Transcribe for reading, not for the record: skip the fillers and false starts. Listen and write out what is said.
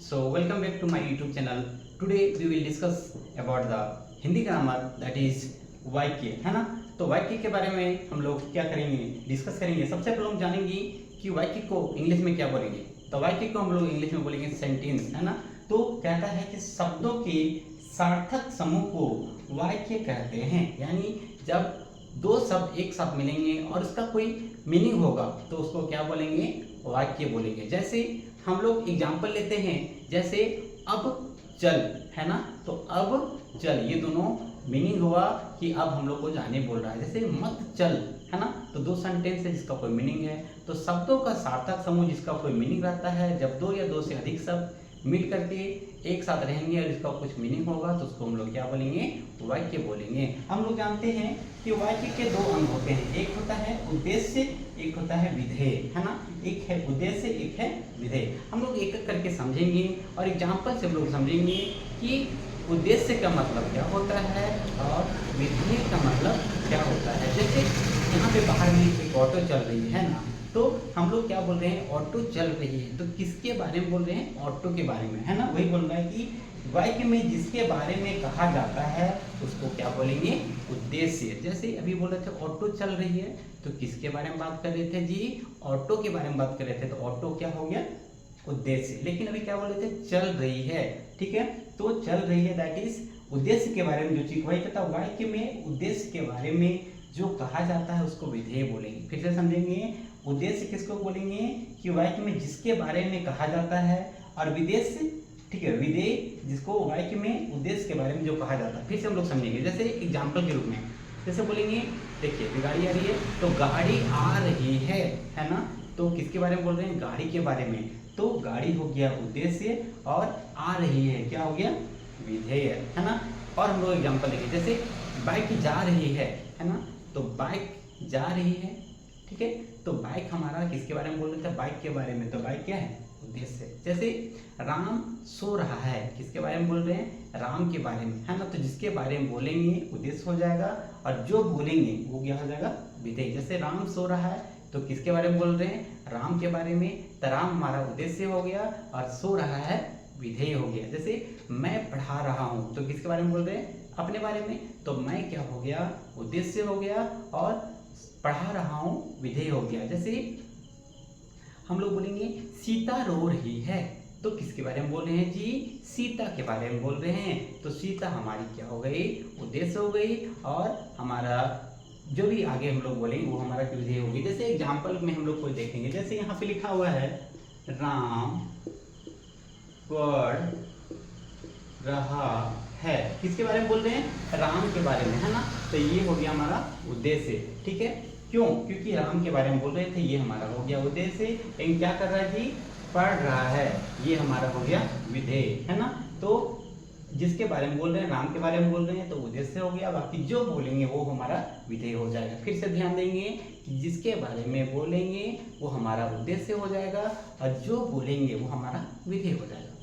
So welcome back to my YouTube channel. Today we will discuss about the Hindi grammar that is वाक्य, है ना। तो वाक्य के बारे में हम लोग क्या करेंगे, डिस्कस करेंगे। सबसे पहले हम जानेंगे कि वाक्य को इंग्लिश में क्या बोलेंगे। तो वाक्य को हम लोग इंग्लिश में बोलेंगे सेंटेंस, है ना। तो कहता है कि शब्दों के सार्थक समूह को वाक्य कहते हैं। यानी जब दो शब्द एक साथ मिलेंगे और उसका कोई मीनिंग होगा तो उसको क्या बोलेंगे, वाक्य बोलेंगे। जैसे हम लोग एग्जाम्पल लेते हैं, जैसे अब चल, है ना। तो अब चल ये दोनों मीनिंग हुआ कि अब हम लोग को जाने बोल रहा है। जैसे मत चल, है ना। तो दो सेंटेंस है जिसका कोई मीनिंग है। तो शब्दों का सार्थक समूह जिसका कोई मीनिंग रहता है, जब दो या दो से अधिक शब्द मिल करके एक साथ रहेंगे और इसका कुछ मीनिंग होगा तो उसको हम लोग क्या बोलेंगे, वाक्य बोलेंगे। हम लोग जानते हैं कि वाक्य के दो अंग होते हैं, एक होता है उद्देश्य, एक होता है विधेय, है ना। एक है उद्देश्य, एक है विधेय। हम लोग एक एक करके समझेंगे और एग्जाम्पल से हम लोग समझेंगे कि उद्देश्य का मतलब क्या होता है और विधेय का मतलब क्या होता है। जैसे यहाँ पे बाहर में एक ऑटो चल रही है ना, तो हम लोग क्या बोल रहे हैं, ऑटो चल रही है। तो किसके बारे में बोल रहे हैं, ऑटो के बारे में, है ना। वही बोल रहा है कि वाक्य में जिसके बारे में कहा जाता है उसको क्या बोलेंगे, उद्देश्य। जैसे अभी बोल रहे थे ऑटो चल रही है, तो किसके बारे में बात कर रहे थे जी, ऑटो के बारे में बात कर रहे थे। तो ऑटो क्या हो गया, उद्देश्य। लेकिन अभी क्या बोल रहे थे, चल रही है, ठीक है। तो चल रही है दैट इज उद्देश्य के बारे में जो चीज वही कहता है। वाक्य में उद्देश्य के बारे में जो कहा जाता है उसको विधेय बोलेंगे। फिर से समझेंगे, उद्देश्य किसको बोलेंगे कि वाक्य में जिसके बारे में कहा जाता है, और विदेश्य, ठीक है, विधेय जिसको वाक्य में उद्देश्य के बारे में जो कहा जाता है। फिर से हम लोग समझेंगे, जैसे एग्जाम्पल के रूप में जैसे बोलेंगे, देखिए गाड़ी आ रही है, तो गाड़ी आ रही है ना। तो किसके बारे में बोल रहे हैं, गाड़ी के बारे में। तो गाड़ी हो गया उद्देश्य और आ रही है क्या हो गया, विधेय, है ना। और हम लोग एग्जाम्पल देखें, जैसे बाइक जा रही है ना। तो बाइक जा रही है, ठीक है। तो बाइक हमारा किसके बारे में बोल रहे थे, बाइक के बारे में। तो बाइक क्या है, उद्देश्य। जैसे राम सो रहा है, किसके बारे में बोल रहे हैं, राम के बारे में, है ना। तो जिसके बारे में बोलेंगे उद्देश्य हो जाएगा और जो बोलेंगे वो क्या हो जाएगा, विधेय। जैसे राम सो रहा है तो किसके बारे में बोल रहे हैं, राम के बारे में। तो राम हमारा उद्देश्य हो गया और सो रहा है विधेय हो गया। जैसे मैं पढ़ा रहा हूँ, तो किसके बारे में बोल रहे हैं, अपने बारे में। तो मैं क्या हो गया, उद्देश्य हो गया, और पढ़ा रहा हूँ विधेय हो गया। जैसे हम लोग बोलेंगे सीता रो रही है, तो किसके बारे में बोल रहे हैं जी, सीता के बारे में बोल रहे हैं। तो सीता हमारी क्या हो गई, उद्देश्य हो गई, और हमारा जो भी आगे हम लोग बोलेंगे वो हमारा विधेय होगी। जैसे एग्जाम्पल में हम लोग को देखेंगे, जैसे यहाँ पे लिखा हुआ है राम पढ़ रहा है, किसके बारे में बोल रहे हैं, राम के बारे में, है ना। तो ये हो गया हमारा उद्देश्य, ठीक है। क्यों, क्योंकि राम के बारे में बोल रहे थे, ये हमारा हो गया उद्देश्य। लेकिन क्या कर रहा है जी, पढ़ रहा है, ये हमारा हो गया विधेय, है ना। तो जिसके बारे में बोल रहे हैं, राम के बारे में बोल रहे हैं, तो उद्देश्य हो गया। बाकी जो बोलेंगे वो हमारा विधेय हो जाएगा। फिर से ध्यान देंगे कि जिसके बारे में बोलेंगे वो हमारा उद्देश्य हो जाएगा और जो बोलेंगे वो हमारा विधेय हो जाएगा।